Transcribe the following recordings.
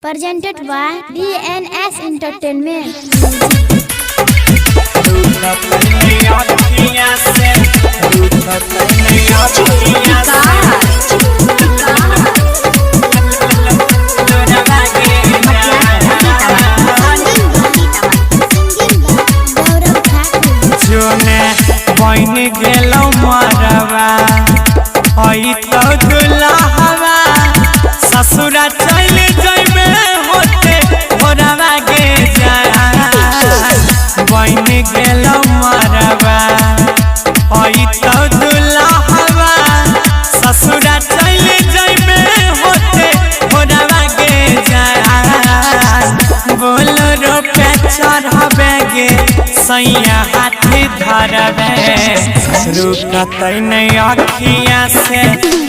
Presented by DNS Entertainment. बन गेलो मरवा हई तो दुल्हवा ससुरा चल जइबे होते भोरवा गे जा बन गेलो मरवा हई तो दुल्हवा ससुरा चल जइबे होते भोरवा गे जा बोलो रो पे चढ़बे गे सैया हाथ धरबे रुकत नहीं अखिया से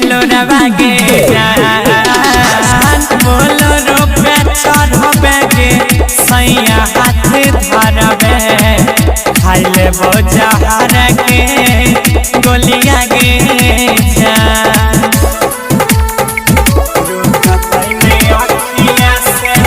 लोरवा गे जान बोलो रोपे चढ़बे गे सैया हाथ धरबे खाइले बोझार के गोलिया गे जान रुकत नहीं अखिया से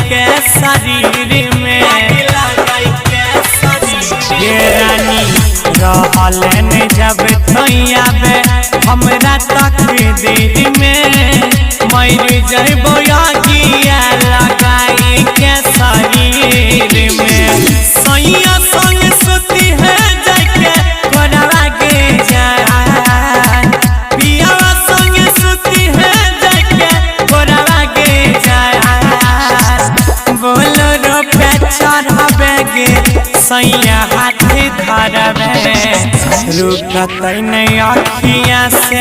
के शरीर में रानी रहलन जब थैयाबे हमरा तकदीर में मर जइबो आगिया लगाई के शरीर में सैया संग सुती है जाके कोरवा गे जान पियावा संग सुती है जाके कोरवा गे जान बोलो रोपे चढ़बे गे सैया हाथ धरबे रुकत नहीं अखिया से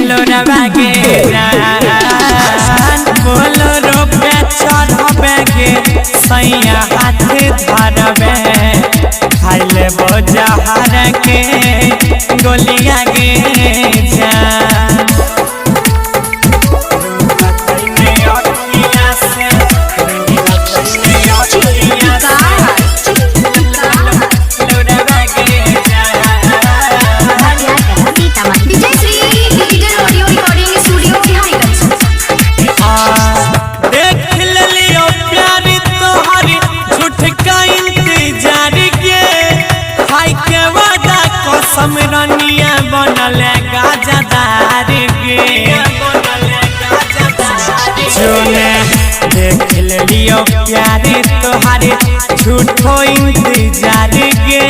लोरवा गे जान बोलो रोपे चढ़बे गे सैया हाथ धरबे खाइले बोझार के गोलिया गे जान समरनिया बनल गाजदार गे जोने देख लियो प्यारे तोहारे झूठो इंतजार गे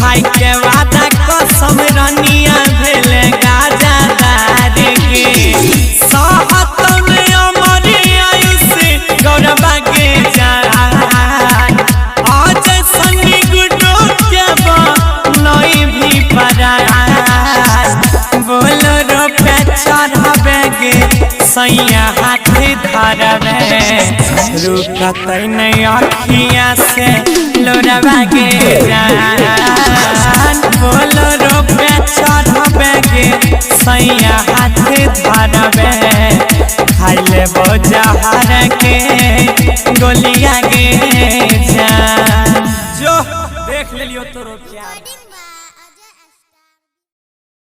खाई के वादा को समरनिया भेल गाजदार गे सहत में अमर आयुष गौरवा गे जान आज सन्नी गुडो के नई भी बोलो रोपे चढ़बे गे सैया हाथ धरबे रुकत नहीं अखिया से लोरवा गे जान बोलो रोपे चढ़बे गे सैया हाथ धरबे खाइले बोझार के गोलिया गे जान जो देख लियो तो रोपिया।